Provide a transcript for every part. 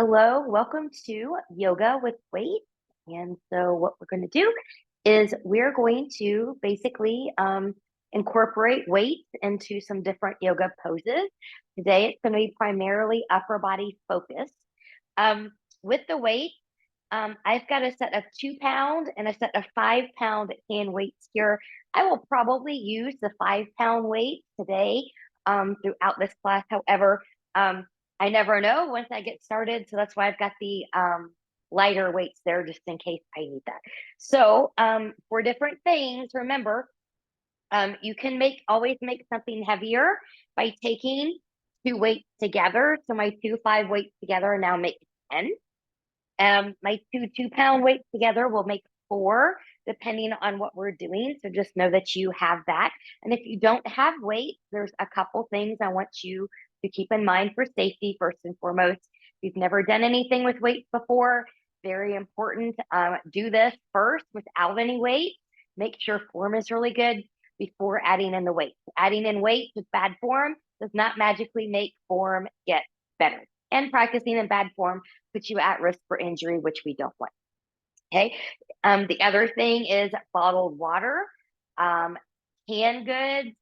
Hello, welcome to Yoga with Weight. And so, what we're going to do is we're going to basically incorporate weights into some different yoga poses. Today, it's going to be primarily upper body focused. With the weight, I've got a set of 2 pound and a set of 5 pound hand weights here. I will probably use the 5 pound weight today throughout this class. However, I never know once I get started. So that's why I've got the lighter weights there just in case I need that. So for different things, remember, you can always make something heavier by taking two weights together. So my 5 weights together now make 10. My 2 pound weights together will make 4, depending on what we're doing. So just know that you have that. And if you don't have weight, there's a couple things I want you to keep in mind for safety, first and foremost. If you've never done anything with weights before, very important. Do this first without any weight. Make sure form is really good before adding in the weight. Adding in weight with bad form does not magically make form get better. And practicing in bad form puts you at risk for injury, which we don't want. Okay. The other thing is bottled water, canned goods,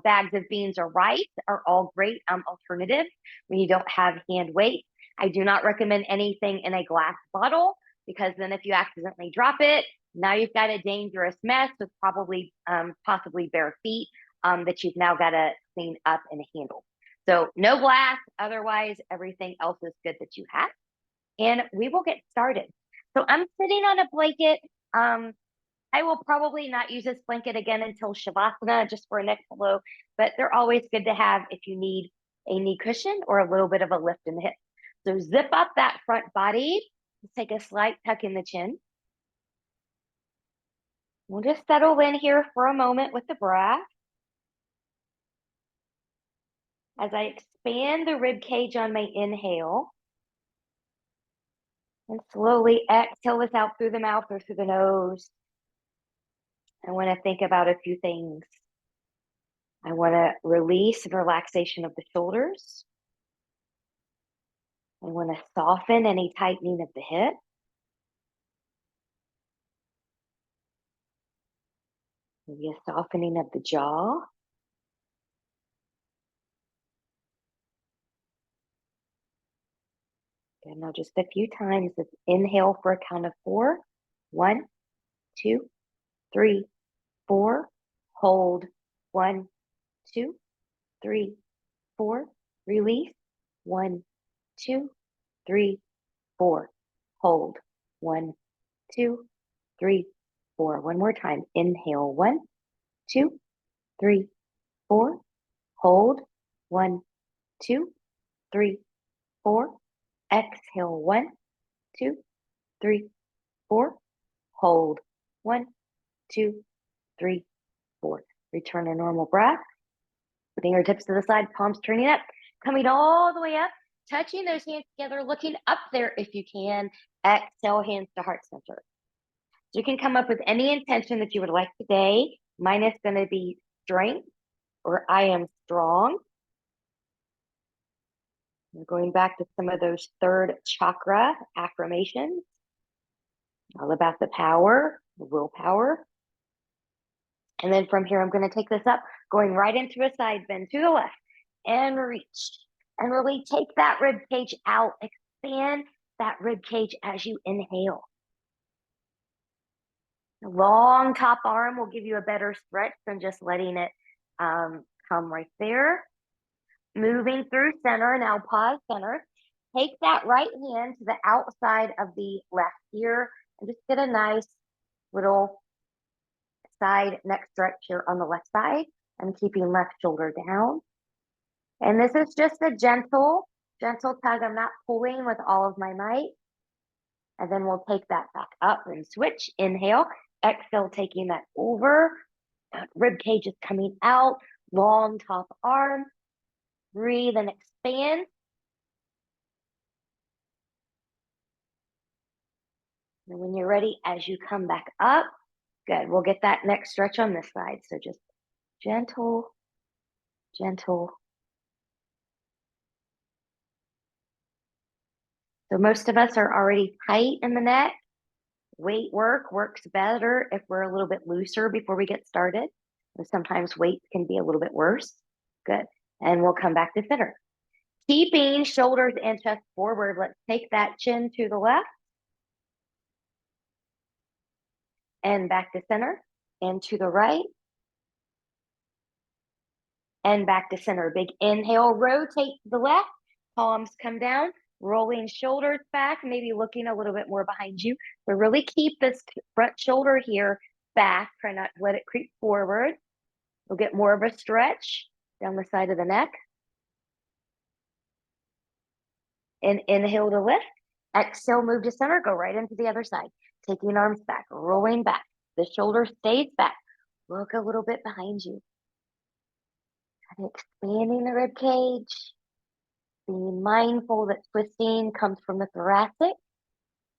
bags of beans or rice are all great alternatives when you don't have hand weight. I do not recommend anything in a glass bottle because then if you accidentally drop it, now you've got a dangerous mess with probably possibly bare feet that you've now got to clean up and handle. So no glass, otherwise everything else is good that you have. And we will get started. So I'm sitting on a blanket. I will probably not use this blanket again until Shavasana, just for a neck pillow, but they're always good to have if you need a knee cushion or a little bit of a lift in the hip. So zip up that front body. Let's take a slight tuck in the chin. We'll just settle in here for a moment with the breath. As I expand the rib cage on my inhale, and slowly exhale this out through the mouth or through the nose. I want to think about a few things. I want to release and relaxation of the shoulders. I want to soften any tightening of the hip. Maybe a softening of the jaw. Good. Now just a few times. Let's inhale for a count of 4. 1, 2, 3, 4. Hold. 1, 2, 3, 4. Release. 1, 2, 3, 4. Hold. 1, 2, 3, 4. One more time. Inhale. 1, 2, 3, 4. Hold. 1, 2, 3, 4. Exhale. 1, 2, 3, 4. Hold. 1, 2, 3, 4. Return to normal breath. Fingertips to the side, palms turning up, coming all the way up, touching those hands together, looking up there if you can. Exhale, hands to heart center. So you can come up with any intention that you would like today. Mine is going to be strength, or I am strong. We're going back to some of those third chakra affirmations. All about the power, the willpower. And then from here, I'm going to take this up, going right into a side bend to the left and reach. And really take that rib cage out. Expand that rib cage as you inhale. The long top arm will give you a better stretch than just letting it come right there. Moving through center, now pause center. Take that right hand to the outside of the left ear and just get a nice little side neck stretch here on the left side. I'm keeping left shoulder down. And this is just a gentle tug. I'm not pulling with all of my might. And then we'll take that back up and switch. Inhale, exhale, taking that over. Rib cage is coming out. Long top arm. Breathe and expand. And when you're ready, as you come back up, good. We'll get that neck stretch on this side. So just gentle, gentle. So most of us are already tight in the neck. Weight work works better if we're a little bit looser before we get started. And sometimes weights can be a little bit worse. Good. And we'll come back to center. Keeping shoulders and chest forward. Let's take that chin to the left. And back to center. And to the right. And back to center. Big inhale, rotate to the left. Palms come down. Rolling shoulders back, maybe looking a little bit more behind you. But really keep this front shoulder here back. Try not to let it creep forward. We'll get more of a stretch down the side of the neck. And inhale to lift. Exhale, move to center. Go right into the other side. Taking arms back, rolling back. The shoulder stays back. Look a little bit behind you. And expanding the rib cage. Being mindful that twisting comes from the thoracic.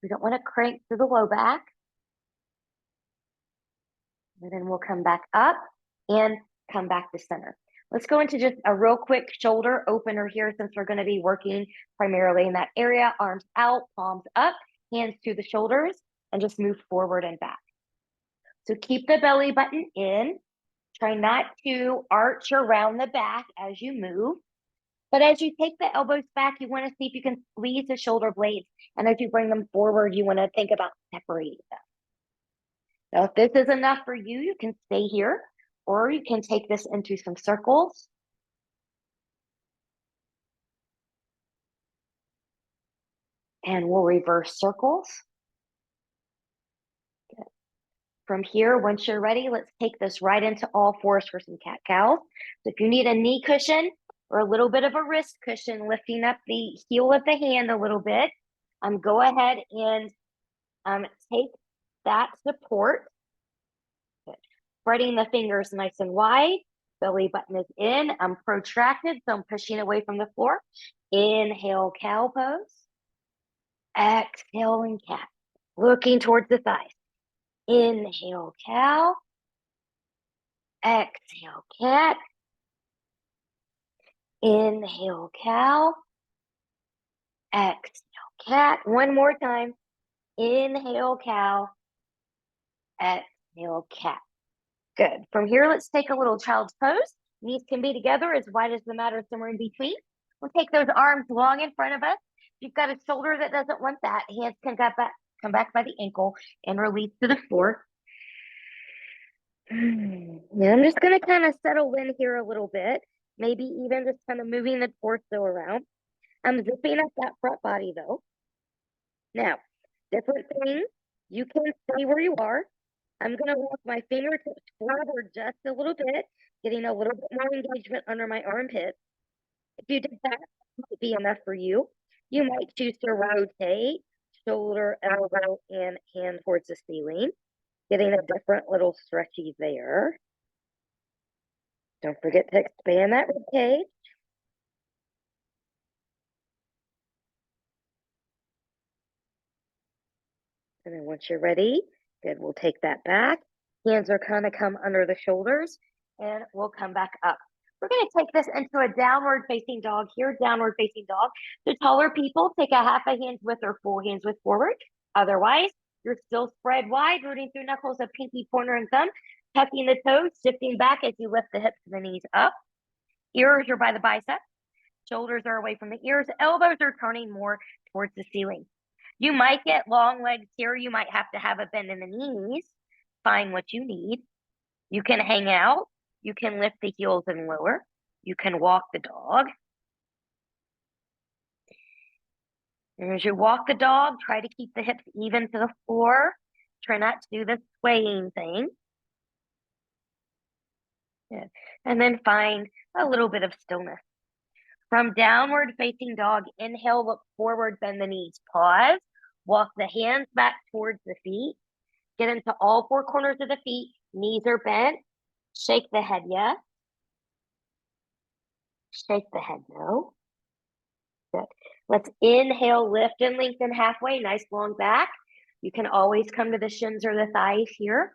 We don't want to crank through the low back. And then we'll come back up and come back to center. Let's go into just a real quick shoulder opener here since we're going to be working primarily in that area. Arms out, palms up, hands to the shoulders, and just move forward and back. So keep the belly button in. Try not to arch around the back as you move. But as you take the elbows back, you want to see if you can squeeze the shoulder blades. And as you bring them forward, you want to think about separating them. Now, if this is enough for you, you can stay here, or you can take this into some circles. And we'll reverse circles. Good. From here, once you're ready, let's take this right into all fours for some cat-cows. So if you need a knee cushion or a little bit of a wrist cushion, lifting up the heel of the hand a little bit, go ahead and take that support. Good. Spreading the fingers nice and wide. Belly button is in. I'm protracted, so I'm pushing away from the floor. Inhale, cow pose. Exhale and cat. Looking towards the thighs. Inhale, cow. Exhale, cat. Inhale, cow. Exhale, cat. One more time. Inhale, cow. Exhale, cat. Good. From here, let's take a little child's pose. Knees can be together as wide as the mat or somewhere in between. We'll take those arms long in front of us. If you've got a shoulder that doesn't want that, hands can come back by the ankle and release to the floor. Now I'm just going to kind of settle in here a little bit. Maybe even just kind of moving the torso around. I'm zipping up that front body though. Now, different things. You can stay where you are. I'm going to walk my fingertips forward just a little bit, getting a little bit more engagement under my armpits. If you did that, it might be enough for you. You might choose to rotate, shoulder, elbow, and hand towards the ceiling, getting a different little stretchy there. Don't forget to expand that rib cage. And then once you're ready, good, we'll take that back. Hands are kind of come under the shoulders, and we'll come back up. We're going to take this into a downward facing dog here, downward facing dog. The taller people take a half a hand's width or full hand's width forward. Otherwise, you're still spread wide, rooting through knuckles of pinky, pointer, and thumb, tucking the toes, shifting back as you lift the hips and the knees up. Ears are by the biceps. Shoulders are away from the ears. Elbows are turning more towards the ceiling. You might get long legs here. You might have to have a bend in the knees. Find what you need. You can hang out. You can lift the heels and lower. You can walk the dog. And as you walk the dog, try to keep the hips even to the floor. Try not to do the swaying thing. Good. And then find a little bit of stillness. From downward facing dog, inhale, look forward, bend the knees. Pause. Walk the hands back towards the feet. Get into all four corners of the feet. Knees are bent. Shake the head, yes. Shake the head, no. Good. Let's inhale, lift and lengthen halfway. Nice long back. You can always come to the shins or the thighs here.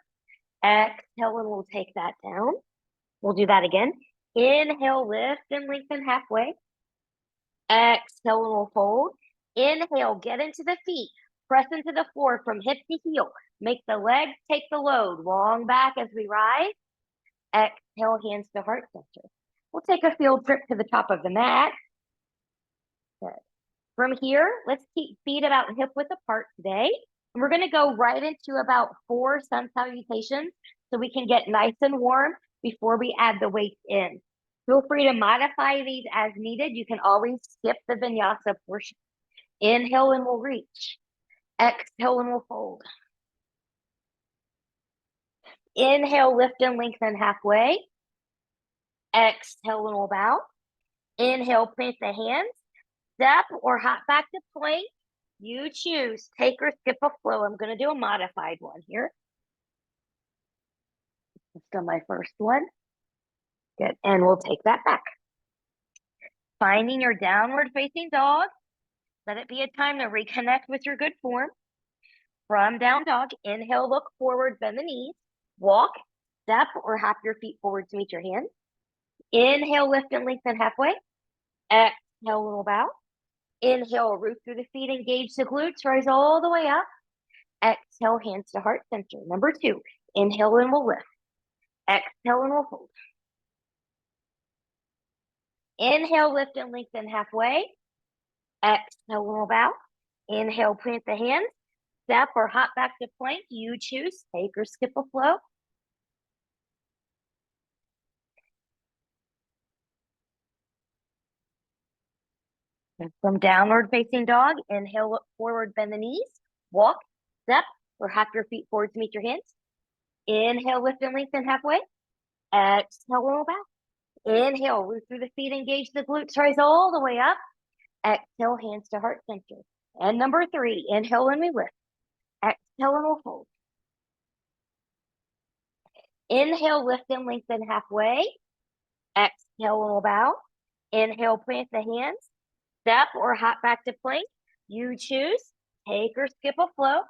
Exhale, and we'll take that down. We'll do that again. Inhale, lift and lengthen halfway. Exhale, and we'll fold. Inhale, get into the feet. Press into the floor from hip to heel. Make the legs take the load. Long back as we rise. Exhale, hands to heart center. We'll take a field trip to the top of the mat. Good. From here, let's keep feet about hip width apart today. And we're going to go right into about 4 sun salutations so we can get nice and warm before we add the weights in. Feel free to modify these as needed. You can always skip the vinyasa portion. Inhale and we'll reach. Exhale and we'll fold. Inhale, lift and lengthen halfway. Exhale and we'll bow. Inhale, plant the hands. Step or hop back to plank. You choose. Take or skip a flow. I'm going to do a modified one here. Let's do my first one. Good. And we'll take that back. Finding your downward facing dog. Let it be a time to reconnect with your good form. From down dog, inhale, look forward, bend the knees. Walk, step, or hop your feet forward to meet your hands. Inhale, lift and lengthen halfway. Exhale, little bow. Inhale, root through the feet, engage the glutes, rise all the way up. Exhale, hands to heart center. Number 2, inhale and we'll lift. Exhale and we'll hold. Inhale, lift and lengthen halfway. Exhale and we'll bow. Inhale, plant the hands. Step or hop back to plank. You choose. Take or skip a flow. And from downward facing dog, inhale, look forward, bend the knees. Walk, step, or hop your feet forward to meet your hands. Inhale, lift and lengthen halfway. Exhale, roll back. Inhale, root through the feet, engage the glutes, rise all the way up. Exhale, hands to heart center. And number 3, inhale and we lift. Exhale and we'll fold. Inhale, lift and lengthen halfway. Exhale and we'll bow. Inhale, plant the hands. Step or hop back to plank. You choose. Take or skip a flow.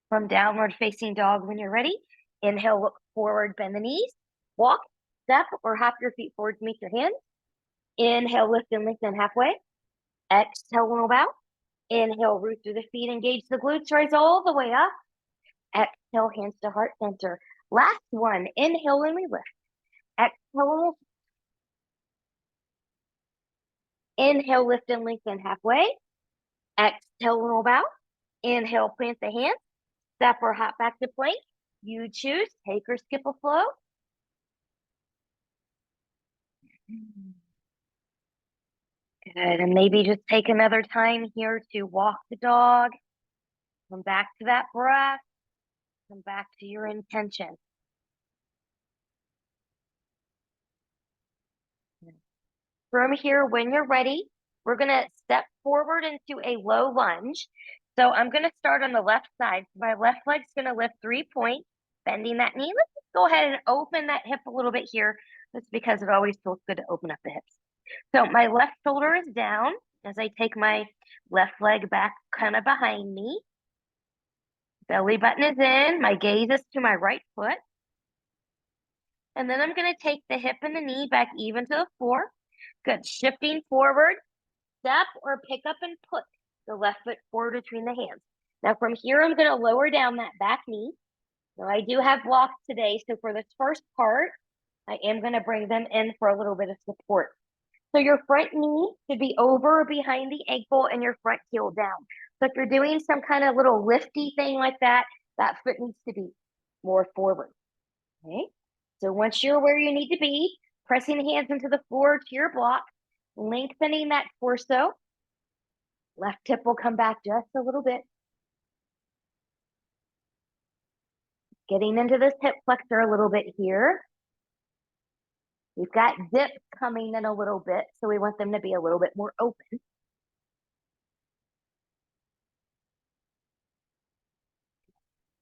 From downward facing dog when you're ready. Inhale, look forward, bend the knees. Walk, step, or hop your feet forward to meet your hands. Inhale, lift and lengthen halfway. Exhale, roll bow. Inhale, root through the feet, engage the glutes, rise all the way up. Exhale, hands to heart center. Last one, inhale and we lift. Exhale, inhale, lift and lengthen halfway. Exhale, roll bow. Inhale, plant the hands. Step or hop back to plank. You choose. Take or skip a flow. Good. And maybe just take another time here to walk the dog. Come back to that breath. Come back to your intention. From here, when you're ready, we're going to step forward into a low lunge. So I'm going to start on the left side. My left leg's going to lift 3 points, bending that knee. Let's just go ahead and open that hip a little bit here. That's because it always feels good to open up the hips. So my left shoulder is down as I take my left leg back kind of behind me. Belly button is in. My gaze is to my right foot. And then I'm going to take the hip and the knee back even to the floor. Good. Shifting forward, step or pick up and put the left foot forward between the hands. Now from here, I'm going to lower down that back knee. Now I do have blocks today. So for this first part, I am going to bring them in for a little bit of support. So your front knee should be over or behind the ankle and your front heel down. So if you're doing some kind of little lifty thing like that, that foot needs to be more forward. Okay. So once you're where you need to be, pressing the hands into the floor to your block, lengthening that torso. Left hip will come back just a little bit. Getting into this hip flexor a little bit here. We've got dips coming in a little bit, so we want them to be a little bit more open.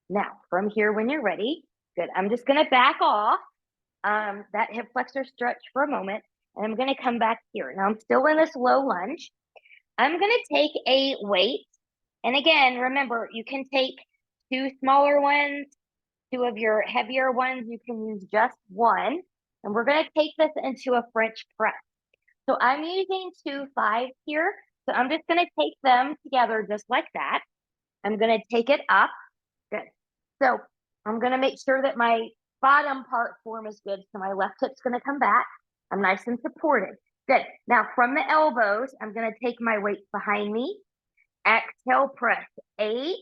Now, from here, when you're ready, good. I'm just going to back off that hip flexor stretch for a moment, and I'm going to come back here. Now, I'm still in this low lunge. I'm going to take a weight. And again, remember, you can take 2 smaller ones, two of your heavier ones, you can use just one. And we're going to take this into a French press. So I'm using 2 5s here. So I'm just going to take them together just like that. I'm going to take it up. Good. So I'm going to make sure that my bottom part form is good. So my left hip's going to come back. I'm nice and supported. Good. Now from the elbows, I'm going to take my weight behind me. Exhale, press 8.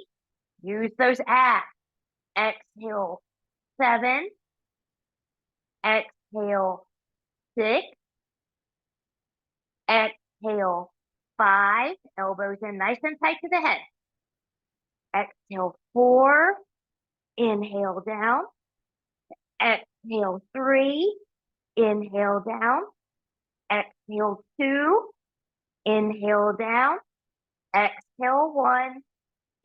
Use those abs. Exhale, 7. Exhale, 6. Exhale, 5. Elbows in nice and tight to the head. Exhale, 4. Inhale down. Exhale, 3. Inhale down. Exhale, 2. Inhale down. Exhale, 1.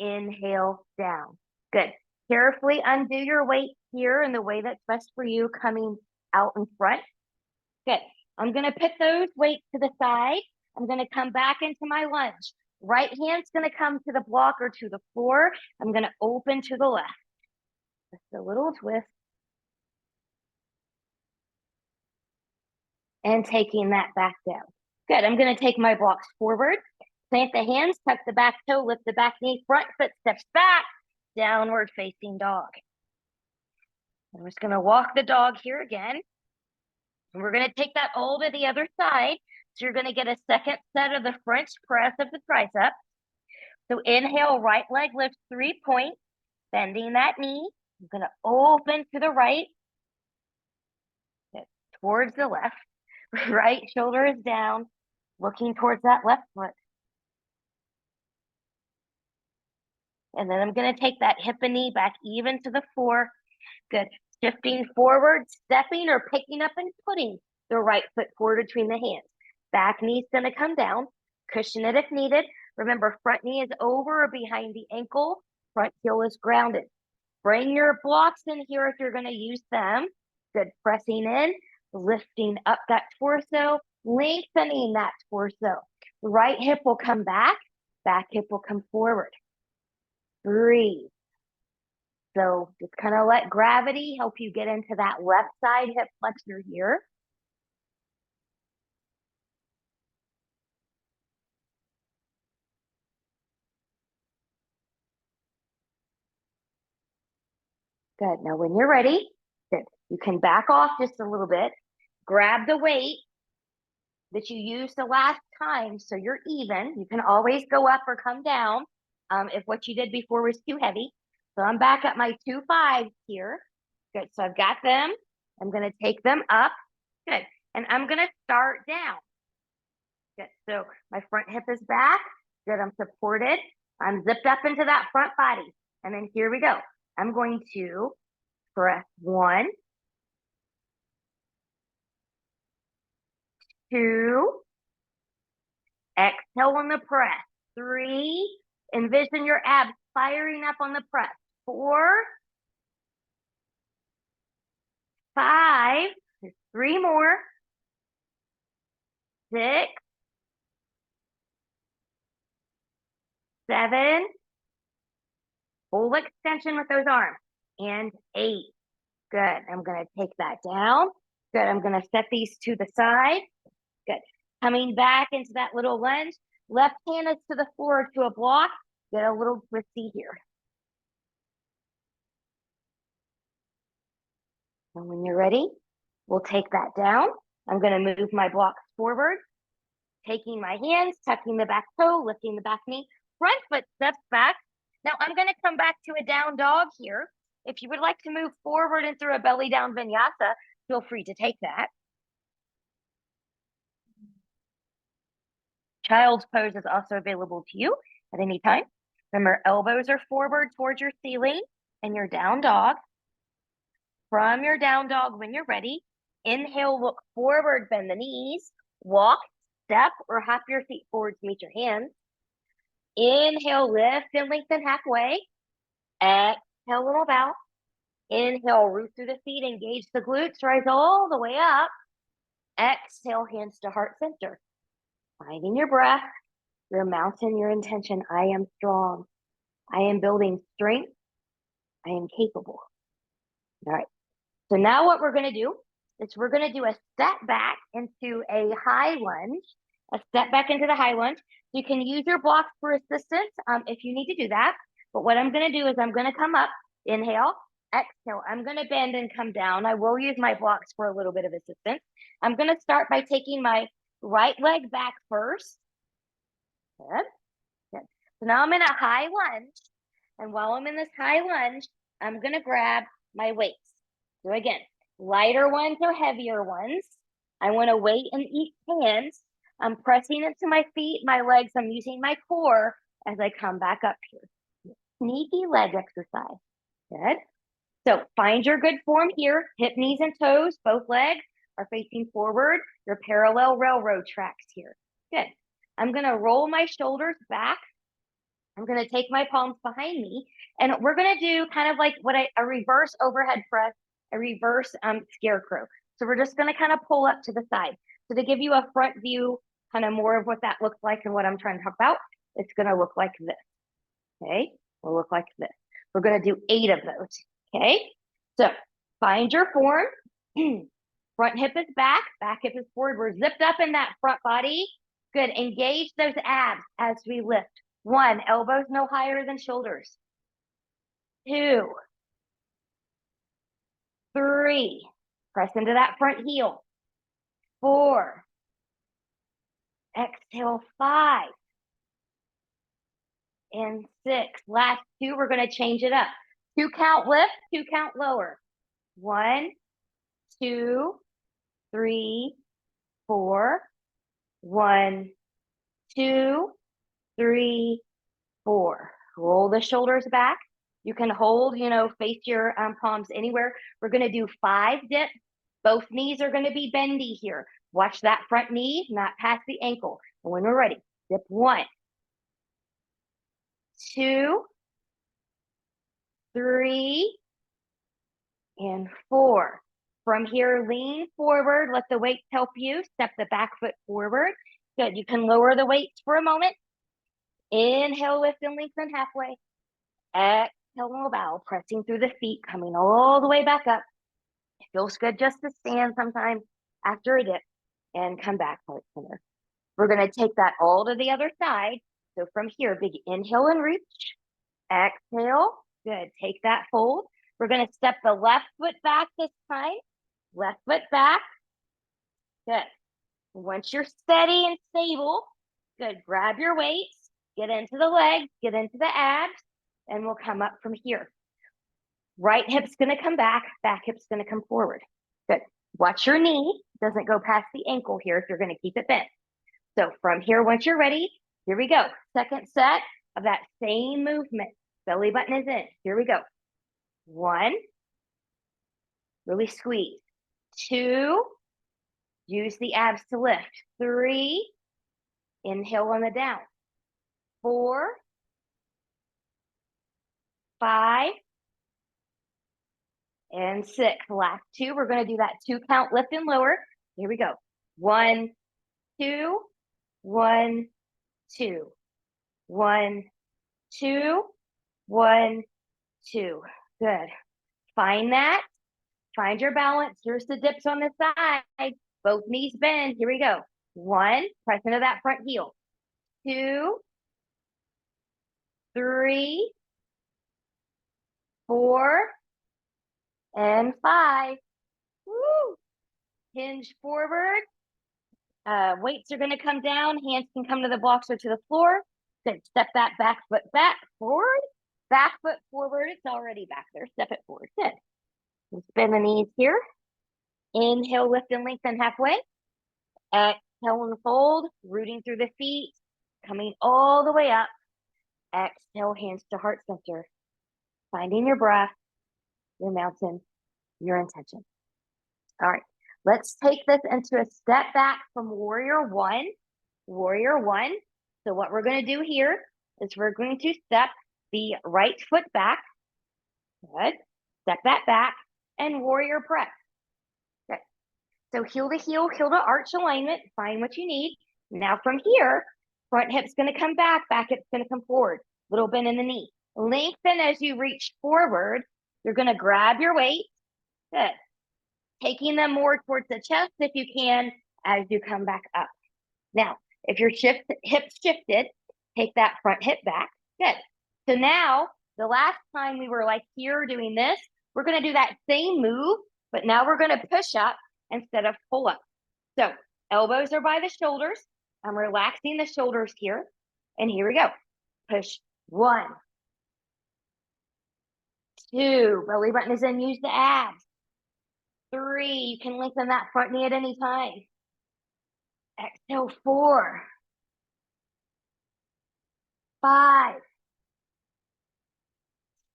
Inhale down. Good. Carefully undo your weight here in the way that's best for you, coming out in front. Good. I'm going to put those weights to the side. I'm going to come back into my lunge. Right hand's going to come to the block or to the floor. I'm going to open to the left. Just a little twist. And taking that back down. Good. I'm going to take my blocks forward. Plant the hands, tuck the back toe, lift the back knee, front foot steps back, downward facing dog. I'm just going to walk the dog here again. And we're going to take that all to the other side. So you're going to get a second set of the French press of the tricep. So inhale, right leg lifts 3 points, bending that knee. I'm going to open to the right, towards the left. Right shoulder is down, looking towards that left foot. And then I'm going to take that hip and knee back even to the floor. Good. Shifting forward, stepping or picking up and putting the right foot forward between the hands. Back knee's going to come down. Cushion it if needed. Remember, front knee is over or behind the ankle. Front heel is grounded. Bring your blocks in here if you're going to use them. Good. Pressing in, lifting up that torso, lengthening that torso. Right hip will come back hip will come forward. Breathe. So just kind of let gravity help you get into that left side hip flexor here. Good. Now when you're ready, good. You can back off just a little bit. Grab the weight that you used the last time so you're even. You can always go up or come down if what you did before was too heavy. So I'm back at my 2 5s here. Good. So I've got them. I'm going to take them up. Good. And I'm going to start down. Good. So my front hip is back. Good. I'm supported. I'm zipped up into that front body. And then here we go. I'm going to press 1, 2, exhale on the press. 3, envision your abs firing up on the press. 4, 5, 3 more. 6, 7, full extension with those arms, and 8. Good. I'm going to take that down. Good. I'm going to set these to the side. Good. Coming back into that little lunge. Left hand is to the floor to a block. Get a little twisty here. And when you're ready, we'll take that down. I'm going to move my blocks forward, taking my hands, tucking the back toe, lifting the back knee, front foot steps back. Now I'm going to come back to a down dog here. If you would like to move forward and through a belly down vinyasa, feel free to take that. Child's pose is also available to you at any time. Remember, elbows are forward towards your ceiling and your down dog. From your down dog, when you're ready, inhale, look forward, bend the knees, walk, step, or hop your feet forward to meet your hands. Inhale, lift and lengthen halfway. Exhale, little bow. Inhale, root through the feet, engage the glutes, rise all the way up. Exhale, hands to heart center. Finding your breath, your mountain, your intention. I am strong. I am building strength. I am capable. All right. So now what we're going to do is we're going to do a step back into a high lunge, a step back into the high lunge. You can use your blocks for assistance if you need to do that. But what I'm going to do is I'm going to come up, inhale, exhale. I'm going to bend and come down. I will use my blocks for a little bit of assistance. I'm going to start by taking my right leg back first. Good. Good. So now I'm in a high lunge. And while I'm in this high lunge, I'm going to grab my weights. So again, lighter ones or heavier ones. I want to weight in each hand. I'm pressing into my feet, my legs. I'm using my core as I come back up here. Sneaky leg exercise. Good. So find your good form here. Hip, knees, and toes, both legs are facing forward. Your parallel railroad tracks here. Good. I'm going to roll my shoulders back. I'm going to take my palms behind me, and we're going to do kind of like a reverse overhead press, a reverse scarecrow. So we're just going to kind of pull up to the side. So to give you a front view, kind of more of what that looks like and what I'm trying to talk about, it's going to look like this. Okay, will look like this. We're going to do 8 of those. Okay, so find your form. Front hip is back hip is forward. We're zipped up in that front body. Good. Engage those abs as we lift. 1, elbows no higher than shoulders. 2, 3, press into that front heel. 4, exhale, 5, and 6. Last 2, we're going to change it up. 2 count lift, 2 count lower. 1, 2, 3, 4. 1, 2, 3, 4. Roll the shoulders back. You can hold, face your palms anywhere. We're going to do 5 dips. Both knees are going to be bendy here. Watch that front knee, not past the ankle. And when we're ready, dip 1, 2, 3, and 4. From here, lean forward. Let the weights help you. Step the back foot forward. Good. You can lower the weights for a moment. Inhale, lift and lengthen halfway. Exhale, bow, pressing through the feet, coming all the way back up. It feels good just to stand sometimes after a dip and come back heart center. We're going to take that all to the other side. So from here, big inhale and reach. Exhale. Good. Take that fold. We're going to step the left foot back this time. Left foot back. Good. Once you're steady and stable, good. Grab your weights. Get into the legs. Get into the abs. And we'll come up from here. Right hip's going to come back hip's going to come forward. Good. Watch your knee. Doesn't go past the ankle here if you're going to keep it bent. So from here, once you're ready, here we go. Second set of that same movement. Belly button is in. Here we go. 1, really squeeze. 2, use the abs to lift. 3, inhale on the down. 4, 5, and 6. Last 2, we're going to do that 2 count lift and lower. Here we go. 1, 2, 1, 2, 1, 2, 1, 2. Good. Find that. Find your balance. Here's the dips on the side. Both knees bend. Here we go. 1, press into that front heel. 2, 3, 4, and 5. Woo! Hinge forward. Weights are going to come down. Hands can come to the blocks or to the floor. Good. Step that back foot back forward. Back foot forward. It's already back there. Step it forward. Good. We'll bend the knees here. Inhale, lift and lengthen halfway. Exhale and fold. Rooting through the feet. Coming all the way up. Exhale, hands to heart center. Finding your breath, your mountain, your intention. All right. Let's take this into a step back from warrior 1. Warrior 1. So what we're going to do here is we're going to step the right foot back. Good. Step that back and warrior press. Good. So heel to arch alignment. Find what you need. Now from here, front hip's going to come back hip's going to come forward. Little bend in the knee. Lengthen as you reach forward. You're going to grab your weight. Good. Taking them more towards the chest if you can as you come back up. Now, if your hips shifted, take that front hip back. Good. So now, the last time we were like here doing this, we're going to do that same move, but now we're going to push up instead of pull up. So elbows are by the shoulders. I'm relaxing the shoulders here. And here we go. Push 1, 2, belly button is in, use the abs. 3, you can lengthen that front knee at any time. Exhale, 4, 5,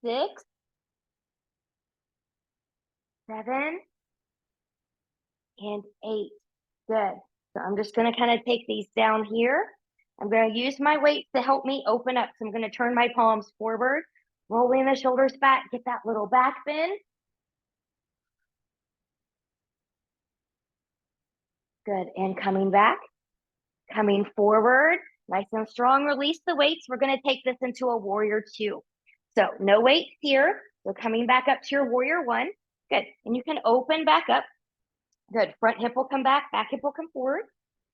6, 7, and 8. Good. So I'm just going to kind of take these down here. I'm going to use my weights to help me open up. So I'm going to turn my palms forward, rolling the shoulders back, get that little back bend. Good. And coming back, coming forward, nice and strong. Release the weights. We're going to take this into a warrior 2. So no weights here. So coming back up to your warrior 1. Good. And you can open back up. Good. Front hip will come back hip will come forward.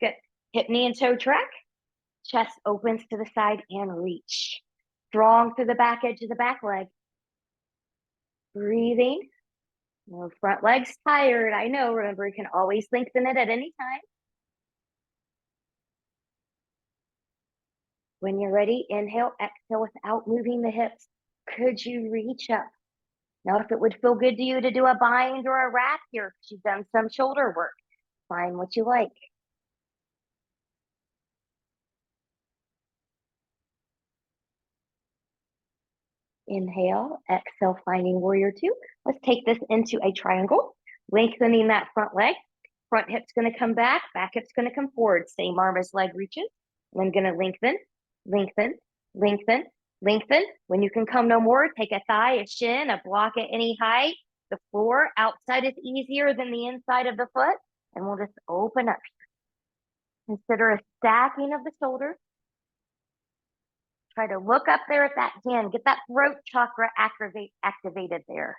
Good. Hip, knee, and toe track. Chest opens to the side and reach. Strong through the back edge of the back leg. Breathing. No, front leg's tired. I know. Remember, you can always lengthen it at any time. When you're ready, inhale, exhale without moving the hips. Could you reach up? Now, if it would feel good to you to do a bind or a wrap here, because you've done some shoulder work, find what you like. Inhale, exhale, finding warrior 2. Let's take this into a triangle, lengthening that front leg. Front hip's going to come back hip's going to come forward. Same arm as leg reaches. And I'm going to lengthen, lengthen, lengthen, lengthen. When you can come no more, take a thigh, a shin, a block at any height. The floor outside is easier than the inside of the foot. And we'll just open up. Consider a stacking of the shoulders. Try to look up there at that hand. Get that throat chakra activated there.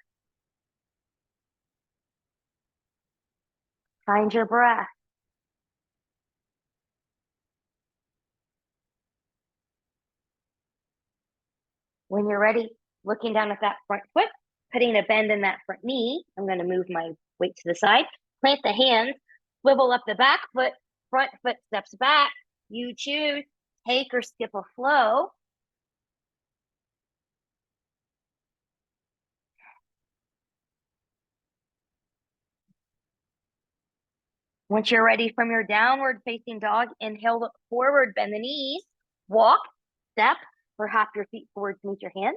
Find your breath. When you're ready, looking down at that front foot, putting a bend in that front knee. I'm going to move my weight to the side. Plant the hands, swivel up the back foot, front foot steps back. You choose, take or skip a flow. Once you're ready from your downward facing dog, inhale, look forward, bend the knees, walk, step, or hop your feet forward to meet your hands.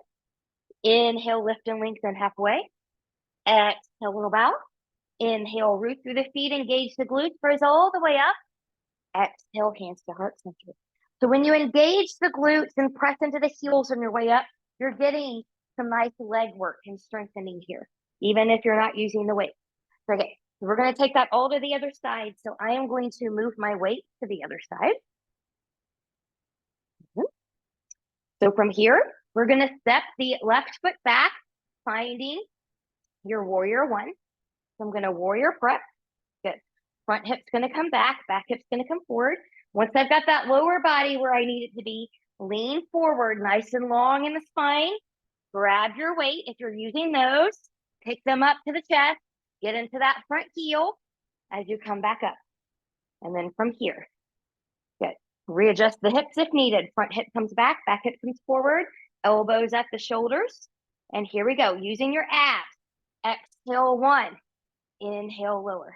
Inhale, lift and lengthen halfway. Exhale, little bow. Inhale, root through the feet, engage the glutes, press all the way up. Exhale, hands to heart center. So when you engage the glutes and press into the heels on your way up, you're getting some nice leg work and strengthening here, even if you're not using the weight. Okay, so we're going to take that all to the other side. So I am going to move my weight to the other side. So from here, we're going to step the left foot back, finding your warrior 1. So I'm going to warrior prep. Good. Front hip's going to come back hip's going to come forward. Once I've got that lower body where I need it to be, lean forward, nice and long in the spine. Grab your weight if you're using those. Pick them up to the chest. Get into that front heel as you come back up. And then from here, good. Readjust the hips if needed. Front hip comes back hip comes forward. Elbows at the shoulders. And here we go, using your abs. Exhale 1, inhale lower.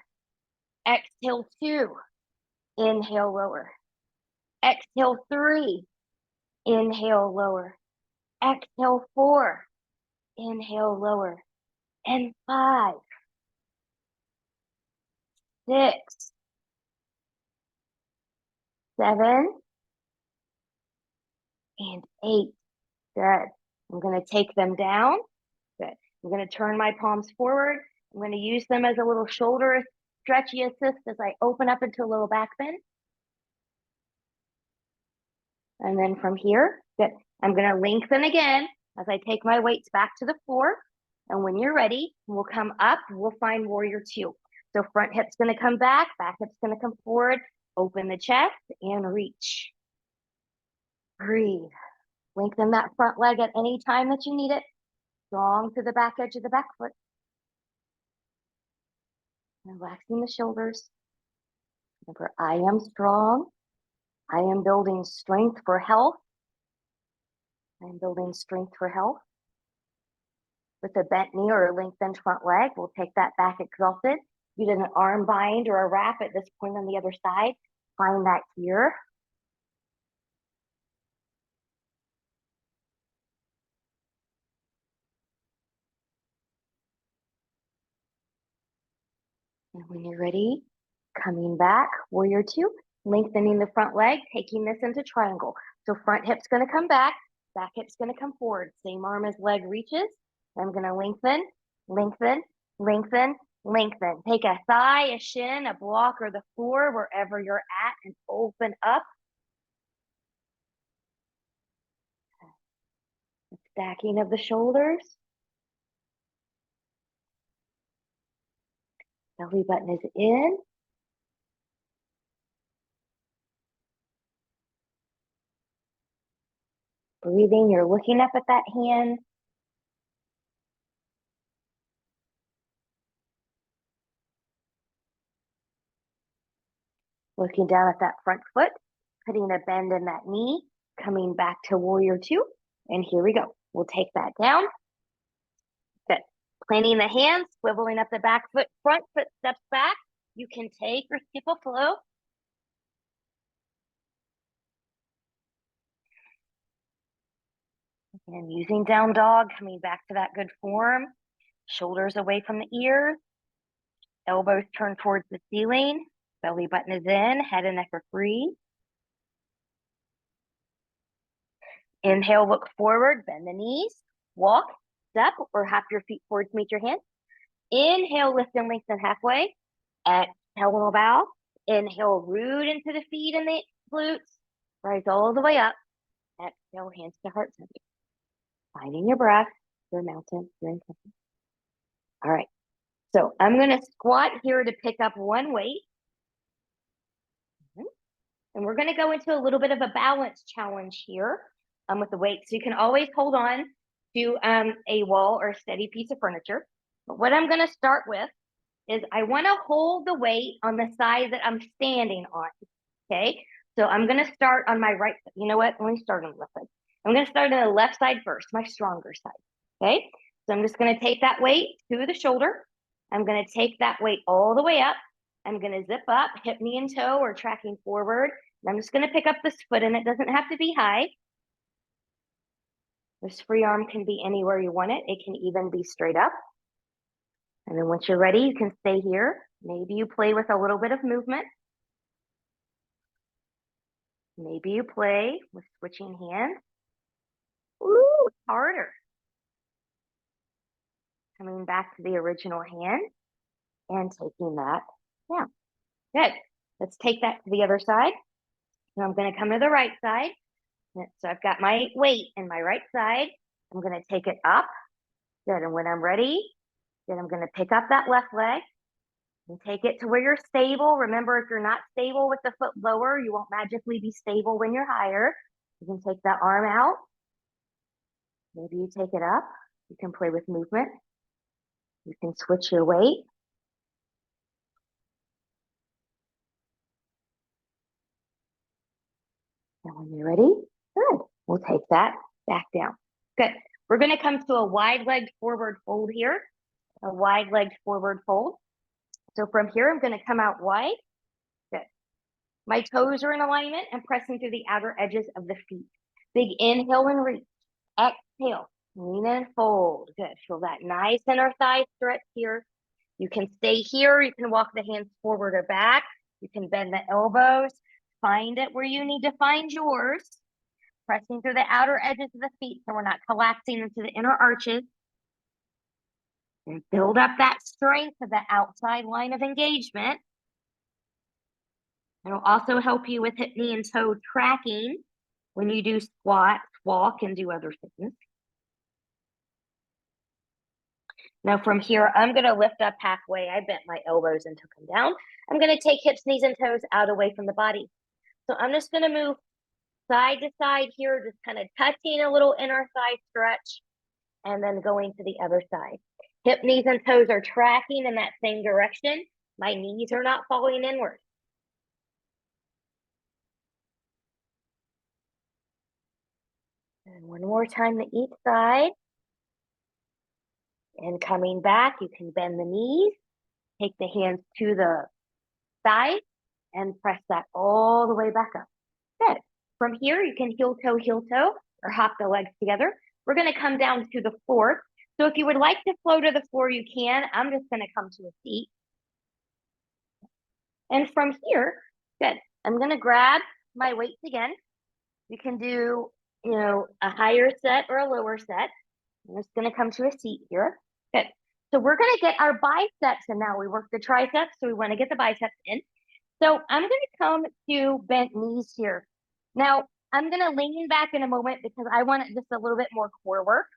Exhale 2, inhale lower. Exhale 3, inhale lower. Exhale 4, inhale lower. And 5, 6, 7, and 8. Good. I'm going to take them down. Good. I'm going to turn my palms forward. I'm going to use them as a little shoulder stretchy assist as I open up into a little back bend. And then from here, good. I'm going to lengthen again as I take my weights back to the floor. And when you're ready, we'll come up, we'll find warrior two. So front hip's gonna come back hip's gonna come forward, open the chest and reach. Breathe. Lengthen that front leg at any time that you need it. Strong to the back edge of the back foot. Relaxing the shoulders. Remember, I am strong. I am building strength for health. I am building strength for health. With a bent knee or a lengthened front leg, we'll take that back exalted. You did an arm bind or a wrap at this point on the other side. Find that here. And when you're ready, coming back, warrior two, lengthening the front leg, taking this into triangle. So front hip's gonna come back hip's gonna come forward. Same arm as leg reaches. I'm gonna lengthen, lengthen, lengthen, lengthen. Take a thigh, a shin, a block, or the floor, wherever you're at, and open up. The stacking of the shoulders. Belly button is in. Breathing, you're looking up at that hand. Looking down at that front foot, putting a bend in that knee, coming back to warrior two. And here we go. We'll take that down. Good. Planting the hands, swiveling up the back foot, front foot steps back. You can take or skip a flow. And using down dog, coming back to that good form. Shoulders away from the ears. Elbows turn towards the ceiling. Belly button is in, head and neck are free. Inhale, look forward, bend the knees, walk, step, or hop your feet forward to meet your hands. Inhale, lift and lengthen halfway. Exhale, bow. Inhale, root into the feet and the glutes. Rise all the way up. Exhale, hands to heart center. Finding your breath, your mountain, your intention. All right. So I'm going to squat here to pick up one weight. And we're going to go into a little bit of a balance challenge here with the weight. So you can always hold on to a wall or a steady piece of furniture. But what I'm going to start with is I want to hold the weight on the side that I'm standing on. Okay. So I'm going to start on my right side. You know what? Let me start on the left side. I'm going to start on the left side first, my stronger side. Okay. So I'm just going to take that weight to the shoulder. I'm going to take that weight all the way up. I'm going to zip up, hip, knee, and toe, or tracking forward. And I'm just going to pick up this foot, and it doesn't have to be high. This free arm can be anywhere you want it. It can even be straight up. And then once you're ready, you can stay here. Maybe you play with a little bit of movement. Maybe you play with switching hands. Ooh, harder. Coming back to the original hand and taking that down. Good. Let's take that to the other side. And I'm going to come to the right side. So I've got my weight in my right side. I'm going to take it up. Good. And when I'm ready, then I'm going to pick up that left leg and take it to where you're stable. Remember, if you're not stable with the foot lower, you won't magically be stable when you're higher. You can take that arm out. Maybe you take it up. You can play with movement. You can switch your weight. And when you're ready, good. We'll take that back down. Good. We're going to come to a wide-legged forward fold here. A wide-legged forward fold. So from here, I'm going to come out wide. Good. My toes are in alignment and pressing through the outer edges of the feet. Big inhale and reach. Exhale. Lean and fold. Good. Feel that nice inner thigh stretch here. You can stay here. You can walk the hands forward or back. You can bend the elbows. Find it where you need to find yours. Pressing through the outer edges of the feet so we're not collapsing into the inner arches. And build up that strength of the outside line of engagement. It'll also help you with hip, knee, and toe tracking when you do squat, walk, and do other things. Now from here, I'm going to lift up halfway. I bent my elbows and took them down. I'm going to take hips, knees, and toes out away from the body. So I'm just going to move side to side here, just kind of touching a little inner thigh stretch and then going to the other side. Hip, knees, and toes are tracking in that same direction. My knees are not falling inward. And one more time to each side. And coming back, you can bend the knees, take the hands to the side, and press that all the way back up. Good. From here, you can heel toe, or hop the legs together. We're going to come down to the floor. So if you would like to flow to the floor, you can. I'm just going to come to a seat. And from here, good. I'm going to grab my weights again. You can do, a higher set or a lower set. I'm just going to come to a seat here. Good. So we're going to get our biceps in now. We worked the triceps, so we want to get the biceps in. So I'm going to come to bent knees here. Now, I'm going to lean back in a moment because I want just a little bit more core work.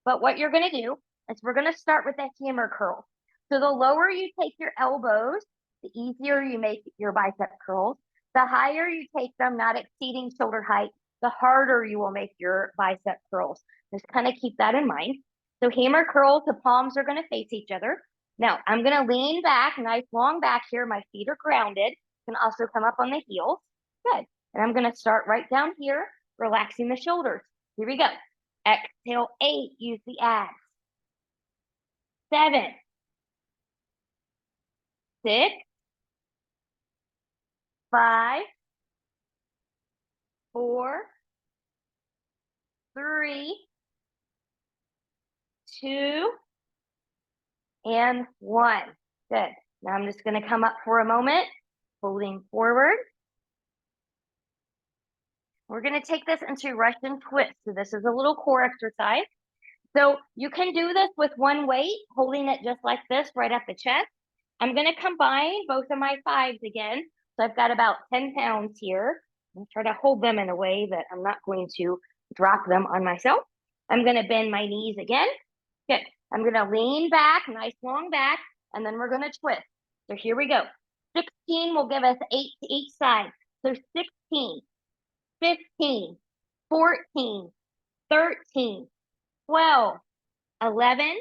But what you're going to do is we're going to start with a hammer curl. So the lower you take your elbows, the easier you make your bicep curls. The higher you take them, not exceeding shoulder height, the harder you will make your bicep curls. Just kind of keep that in mind. So hammer curls, the palms are going to face each other. Now, I'm going to lean back, nice long back here. My feet are grounded. Can also come up on the heels. Good. And I'm going to start right down here, relaxing the shoulders. Here we go. Exhale, 8, use the abs. 7, 6, 5, 4, 3, 2, and 1. Good. Now I'm just going to come up for a moment, folding forward. We're going to take this into Russian twist. So this is a little core exercise. So you can do this with one weight, holding it just like this right at the chest. I'm going to combine both of my 5s again. So I've got about 10 pounds here. I'm try to hold them in a way that I'm not going to drop them on myself. I'm going to bend my knees again. Good. I'm going to lean back, nice long back, and then we're going to twist. So here we go. 16 will give us 8 to each side. So 16, 15, 14, 13, 12, 11,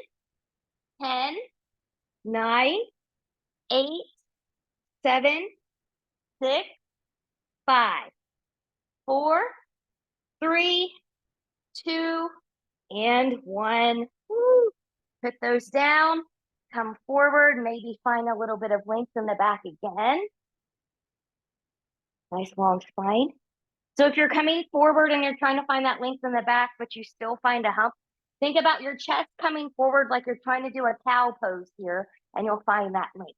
10, 9, 8, 7, 6, 5, 4, 3, 2, and 1. Woo. Put those down. Come forward. Maybe find a little bit of length in the back again. Nice long spine. So if you're coming forward and you're trying to find that length in the back, but you still find a hump, think about your chest coming forward like you're trying to do a cow pose here, and you'll find that length.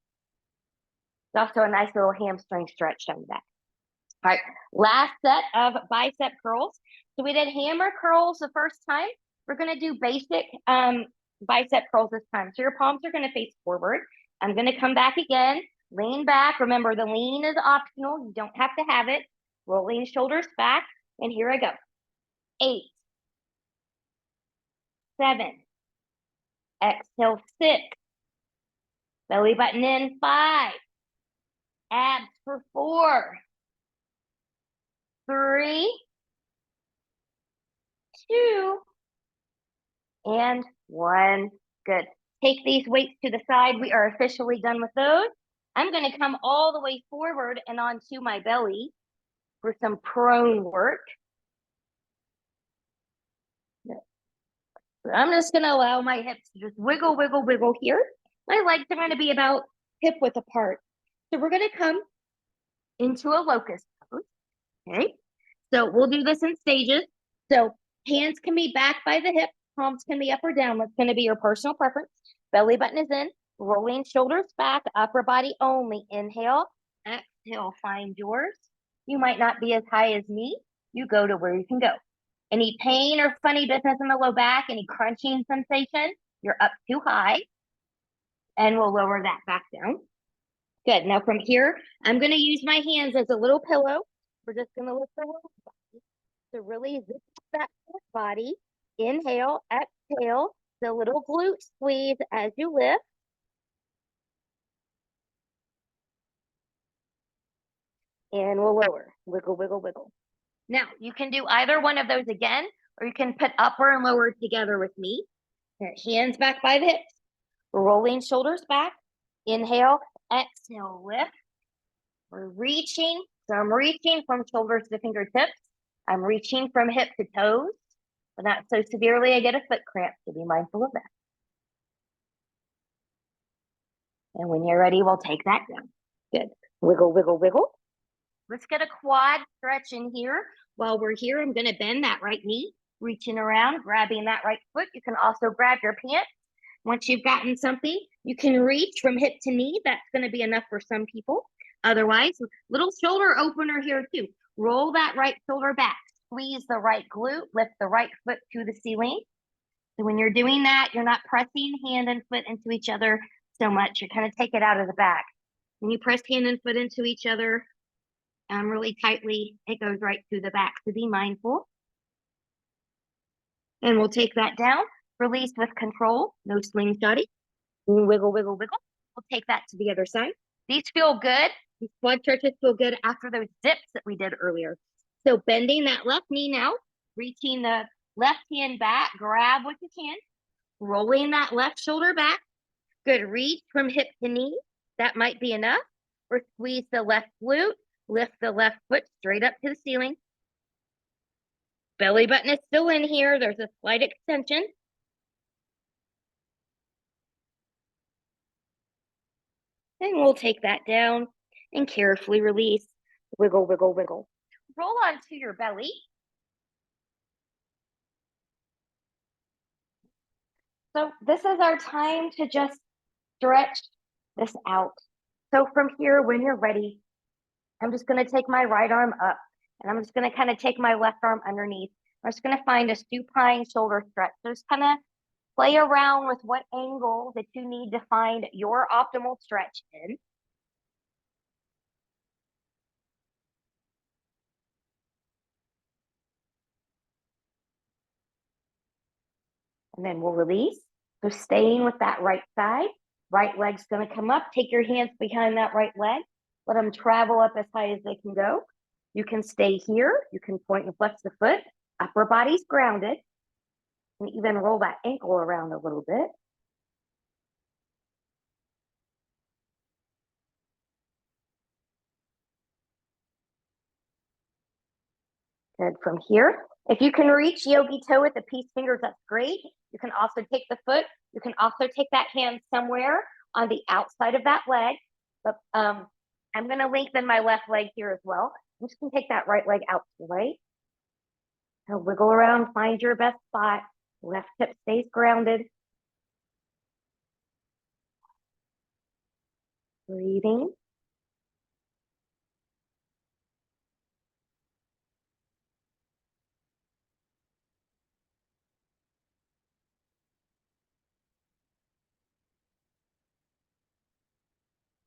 It's also a nice little hamstring stretch on the back. All right, last set of bicep curls. So we did hammer curls the first time. We're going to do basic bicep curls this time. So your palms are going to face forward. I'm going to come back again, lean back. Remember, the lean is optional. You don't have to have it. Rolling shoulders back. And here I go. 8, 7, exhale, 6, belly button in, 5, abs for 4, 3, 2, and 1. Good. Take these weights to the side. We are officially done with those. I'm going to come all the way forward and onto my belly for some prone work. I'm just going to allow my hips to just wiggle, wiggle, wiggle here. My legs are going to be about hip width apart. So we're going to come into a locust pose. Okay. So we'll do this in stages. So hands can be back by the hip. Palms can be up or down. That's going to be your personal preference. Belly button is in. Rolling shoulders back. Upper body only. Inhale. Exhale. Find yours. You might not be as high as me. You go to where you can go. Any pain or funny business in the low back, any crunching sensation, you're up too high. And we'll lower that back down. Good. Now from here, I'm going to use my hands as a little pillow. We're just going to lift our whole body. So really zip that body. Inhale, exhale, the little glute squeeze as you lift. And we'll lower. Wiggle, wiggle, wiggle. Now, you can do either one of those again, or you can put upper and lower together with me. Hands back by the hips. Rolling shoulders back. Inhale, exhale, lift. We're reaching. So I'm reaching from shoulders to fingertips. I'm reaching from hip to toes, but not so severely I get a foot cramp, so be mindful of that. And when you're ready, we'll take that down. Good. Wiggle, wiggle, wiggle. Let's get a quad stretch in here. While we're here, I'm going to bend that right knee, reaching around, grabbing that right foot. You can also grab your pants. Once you've gotten something, you can reach from hip to knee. That's going to be enough for some people. Otherwise, little shoulder opener here too. Roll that right shoulder back. Squeeze the right glute. Lift the right foot to the ceiling. So when you're doing that, you're not pressing hand and foot into each other so much. You kind of take it out of the back. When you press hand and foot into each other really tightly, it goes right to the back. So be mindful. And we'll take that down. Release with control. No slingshotting. Wiggle, wiggle, wiggle. We'll take that to the other side. These feel good. These quad stretches feel good after those dips that we did earlier. So bending that left knee now, reaching the left hand back, grab what you can, rolling that left shoulder back. Good, reach from hip to knee. That might be enough. Or squeeze the left glute, lift the left foot straight up to the ceiling. Belly button is still in here. There's a slight extension. And we'll take that down and carefully release. Wiggle, wiggle, wiggle. Roll onto your belly. So this is our time to just stretch this out. So from here, when you're ready, I'm just going to take my right arm up and I'm just going to kind of take my left arm underneath. I'm just going to find a supine shoulder stretch. So just kind of play around with what angle that you need to find your optimal stretch in. And then we'll release. So staying with that right side, right leg's going to come up. Take your hands behind that right leg. Let them travel up as high as they can go. You can stay here. You can point and flex the foot. Upper body's grounded. And even roll that ankle around a little bit. Good. From here, if you can reach yogi toe with the peace fingers, that's great. You can also take the foot. You can also take that hand somewhere on the outside of that leg. But I'm going to lengthen my left leg here as well. I'm just going to take that right leg out to the right. So wiggle around, find your best spot. Left hip stays grounded. Breathing.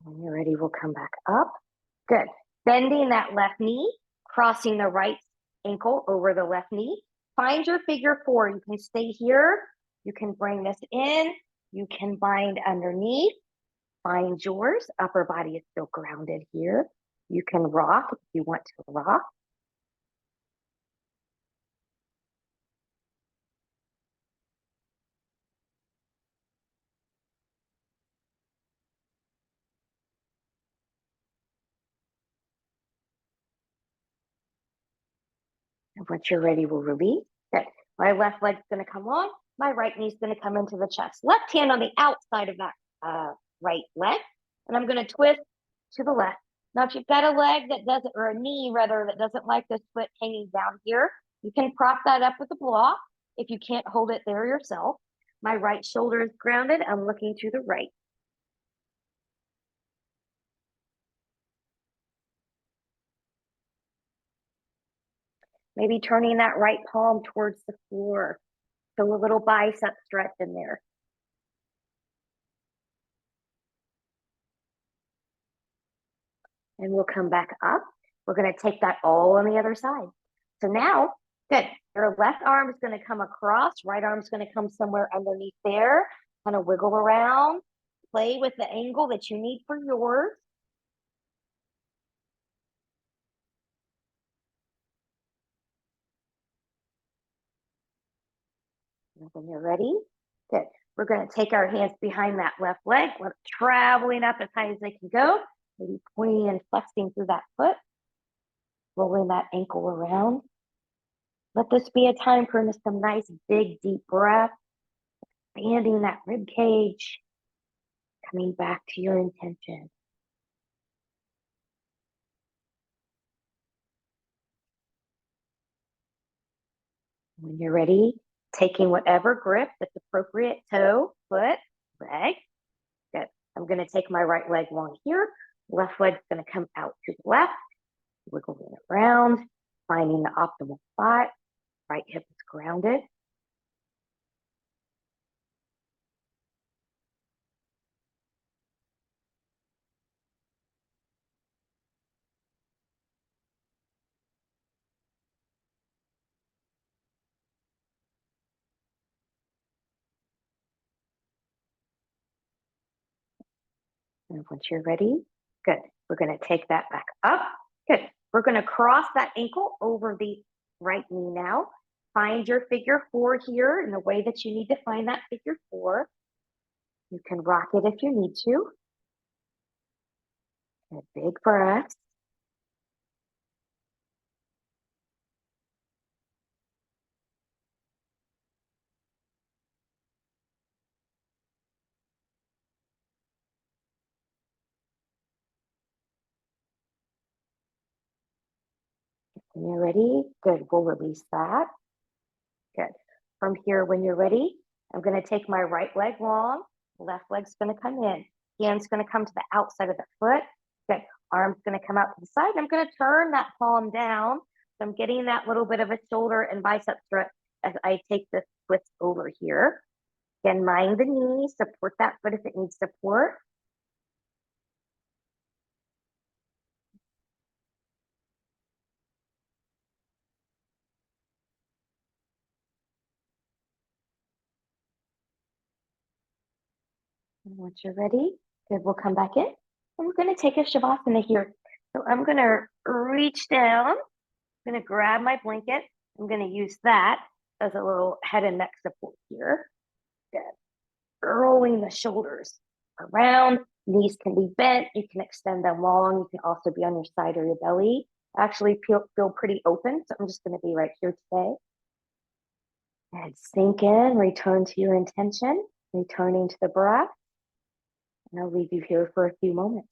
When you're ready, we'll come back up. Good. Bending that left knee, crossing the right ankle over the left knee. Find your figure four. You can stay here. You can bring this in. You can bind underneath. Find yours. Upper body is still grounded here. You can rock if you want to rock. And once you're ready, we'll release. Good. My left leg's going to come on. My right knee's going to come into the chest. Left hand on the outside of that right leg. And I'm going to twist to the left. Now, if you've got a leg that doesn't, or a knee rather, that doesn't like this foot hanging down here, you can prop that up with a block if you can't hold it there yourself. My right shoulder is grounded. I'm looking to the right. Maybe turning that right palm towards the floor. So a little bicep stretch in there. And we'll come back up. We're going to take that all on the other side. So now Good. Your left arm is going to come across, right arm is going to come somewhere underneath there. Kind of wiggle around, play with the angle that you need for yours. And when you're ready, good. We're going to take our hands behind that left leg, traveling up as high as they can go, maybe pointing and flexing through that foot, rolling that ankle around. Let this be a time for some nice, big, deep breath, expanding that rib cage, coming back to your intention. When you're ready, taking whatever grip that's appropriate, toe, foot, leg. Good. I'm going to take my right leg long here. Left leg's going to come out to the left, wiggling it around, finding the optimal spot. Right hip is grounded. And once you're ready, good. We're going to take that back up. Good. We're going to cross that ankle over the right knee now. Find your figure four here in the way that you need to find that figure four. You can rock it if you need to. A big breath. When you're ready, good. We'll release that. Good. From here, when you're ready, I'm going to take my right leg long. Left leg's going to come in. Hand's going to come to the outside of the foot. Good. Arm's going to come out to the side. I'm going to turn that palm down. So I'm getting that little bit of a shoulder and bicep stretch as I take this twist over here. Again, mind the knee. Support that foot if it needs support. And once you're ready, good, we'll come back in. And we're going to take a Shavasana here. So I'm going to reach down. I'm going to grab my blanket. I'm going to use that as a little head and neck support here. Good. Rolling the shoulders around. Knees can be bent. You can extend them long. You can also be on your side or your belly. I actually feel pretty open. So I'm just going to be right here today. And sink in, return to your intention, returning to the breath. And I'll leave you here for a few moments.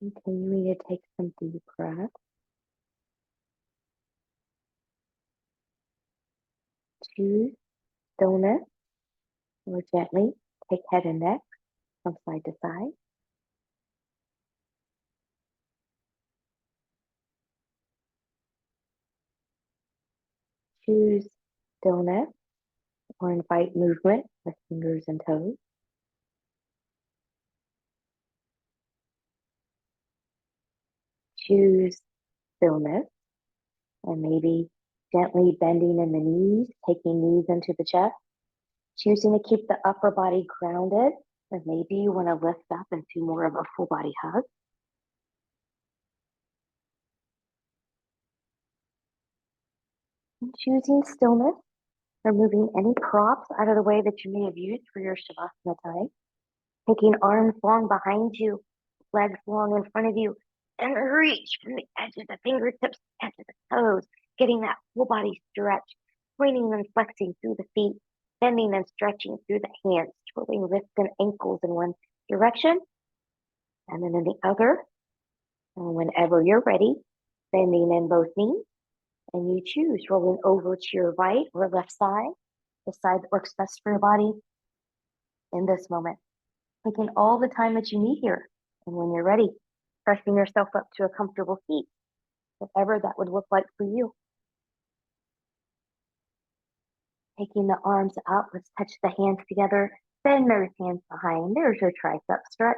Continuing to take some deep breaths. Choose stillness or gently take head and neck from side to side. Choose stillness or invite movement with fingers and toes. Choose stillness And maybe gently bending in the knees, taking knees into the chest, choosing to keep the upper body grounded. Or maybe you want to lift up into more of a full body hug. And choosing stillness, removing any props out of the way that you may have used for your Shavasana time. Taking arms long behind you, legs long in front of you, and reach from the edge of the fingertips, edge of the toes, getting that full body stretch, pointing and flexing through the feet, bending and stretching through the hands, twirling wrists and ankles in one direction, and then in the other. And whenever you're ready, bending in both knees, and you choose rolling over to your right or left side, the side that works best for your body in this moment. Taking all the time that you need here. And when you're ready, pressing yourself up to a comfortable seat, whatever that would look like for you. Taking the arms up, let's touch the hands together. Bend those hands behind. There's your tricep stretch.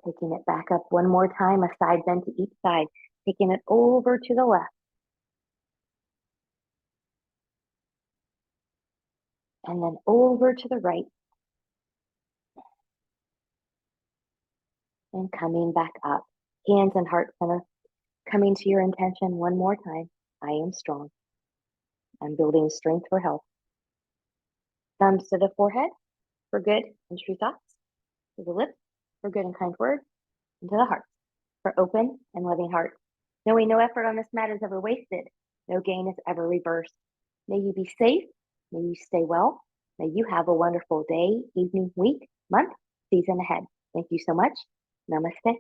Taking it back up one more time, a side bend to each side. Taking it over to the left. And then over to the right. And coming back up. Hands and heart center. Coming to your intention one more time. I am strong. I'm building strength for health. Thumbs to the forehead for good and true thoughts. To the lips for good and kind words. And to the heart for open and loving hearts. Knowing no effort on this mat is ever wasted. No gain is ever reversed. May you be safe. May you stay well. May you have a wonderful day, evening, week, month, season ahead. Thank you so much. Namaste.